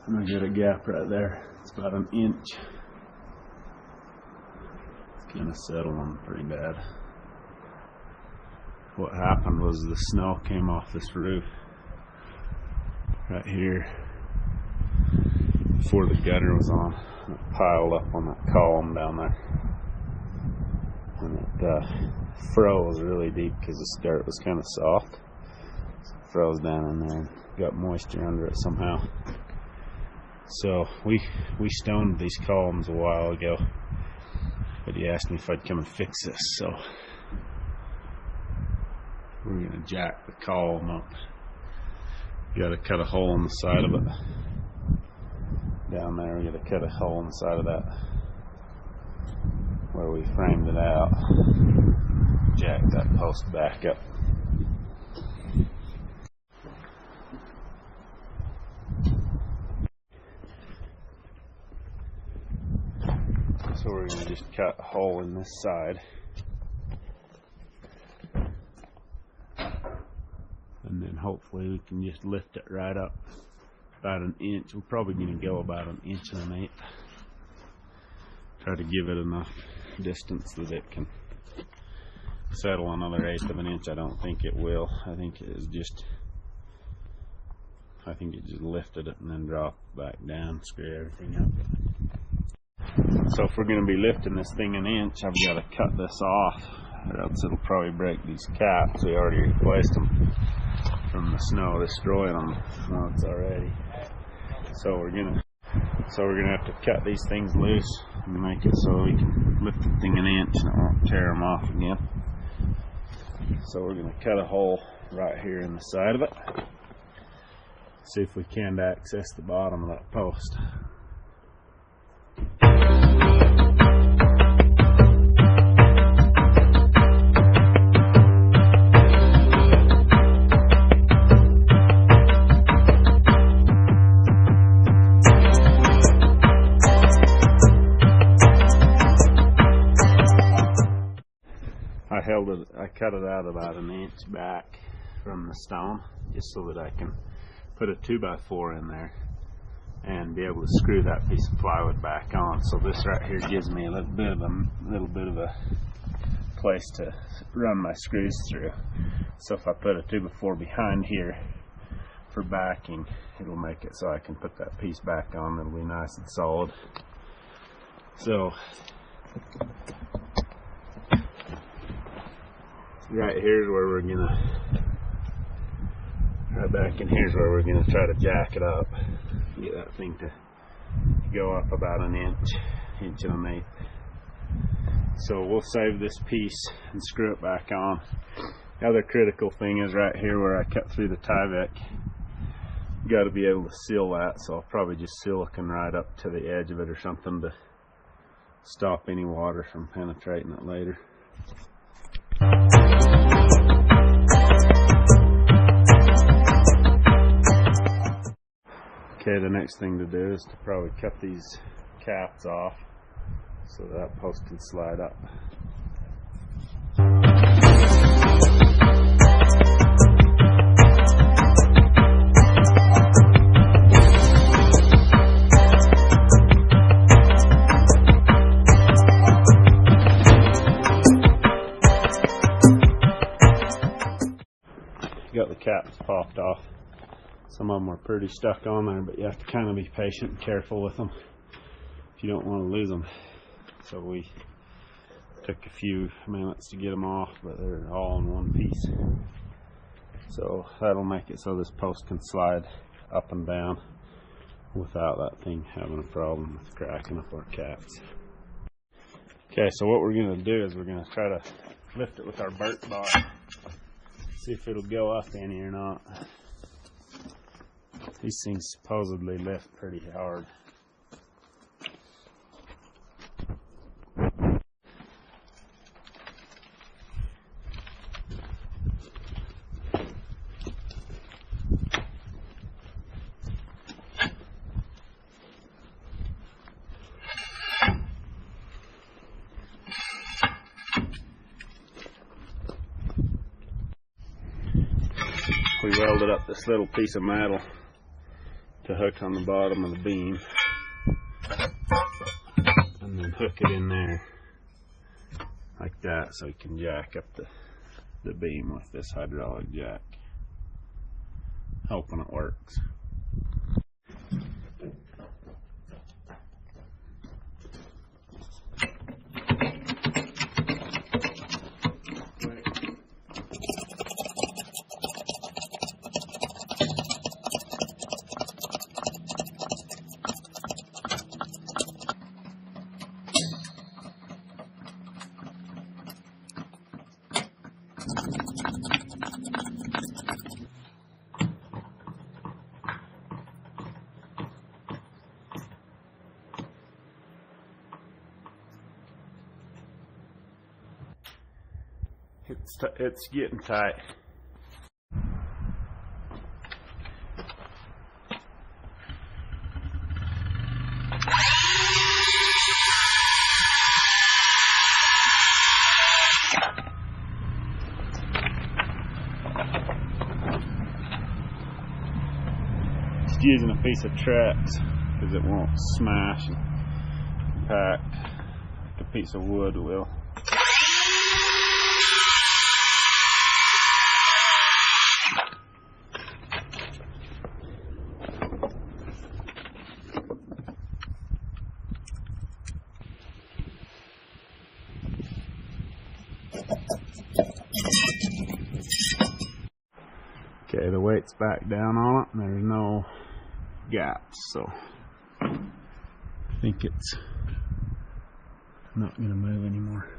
And I got a gap right there. It's about an inch. It's gonna settle on pretty bad. What happened was the snow came off this roof right here before the gutter was on. It piled up on that column down there. And it froze really deep because the dirt was kind of soft. So it froze down in there and got moisture under it somehow. So we stoned these columns a while ago, but he asked me if I'd come and fix this, so we're going to jack the column up. You got to cut a hole in the side of it. Down there, we got to cut a hole in the side of that where we framed it out. Jack that post back up. So we're going to just cut a hole in this side. And then hopefully we can just lift it right up about an inch. We're probably going to go about 1 1/8 inches. Try to give it enough distance that it can settle another 1/8 of an inch. I don't think it will. I think it just lifted it and then dropped back down, screw everything up. So if we're going to be lifting this thing 1 inch, I've got to cut this off, or else it'll probably break these caps. We already replaced them from the snow destroying them once already. So we're gonna have to cut these things loose and make it so we can lift the thing 1 inch and it won't tear them off again. So we're gonna cut a hole right here in the side of it. See if we can access the bottom of that post. I cut it out about 1 inch back from the stone, just so that I can put a 2x4 in there and be able to screw that piece of plywood back on. So this right here gives me a little bit of a place to run my screws through. So if I put a 2x4 behind here for backing, it'll make it so I can put that piece back on. It'll be nice and solid. So right here's where we're gonna, right back in here's where we're gonna try to jack it up, get that thing to go up about 1 inch, 1 1/8 inches. So we'll save this piece and screw it back on. The other critical thing is right here where I cut through the Tyvek. Got to be able to seal that, so I'll probably just silicone right up to the edge of it or something to stop any water from penetrating it later. Okay, the next thing to do is to probably cut these caps off so that post can slide up. Got the caps popped off. Some of them are pretty stuck on there, but you have to kind of be patient and careful with them if you don't want to lose them. So we took a few minutes to get them off, but they're all in one piece. So that'll make it so this post can slide up and down without that thing having a problem with cracking up our caps. Okay, so what we're going to do is we're going to try to lift it with our birch bar. See if it'll go up any or not. These things supposedly lift pretty hard. We welded up this little piece of metal to hook on the bottom of the beam, and then hook it in there like that so you can jack up the beam with this hydraulic jack. Hoping it works. It's getting tight. Just using a piece of Trex because it won't smash and compact like a piece of wood will. Okay, the weight's back down on it and there's no gaps, so I think it's not going to move anymore.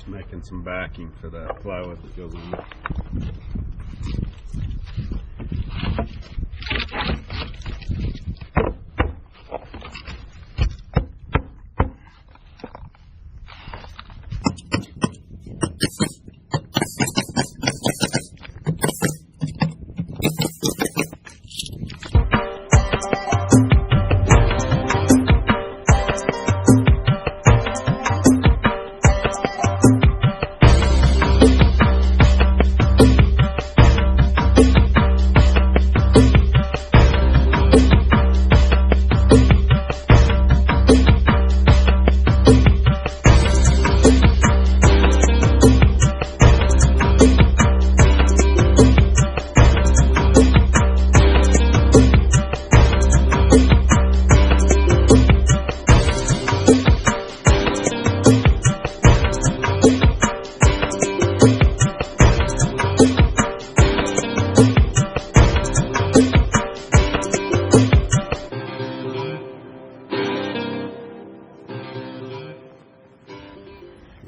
Making some backing for that plywood that goes on there.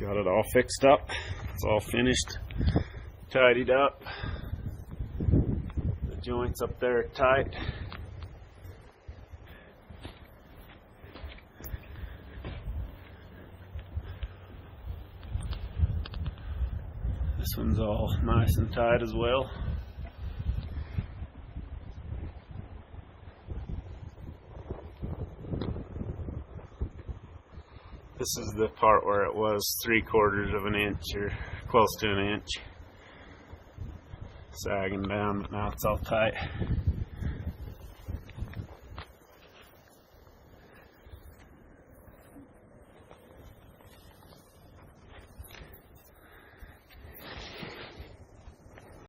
Got it all fixed up. It's all finished. tidied up. The joints up there are tight. This one's all nice and tight as well. This is the part where it was 3/4 of an inch or close to an inch sagging down, but now it's all tight.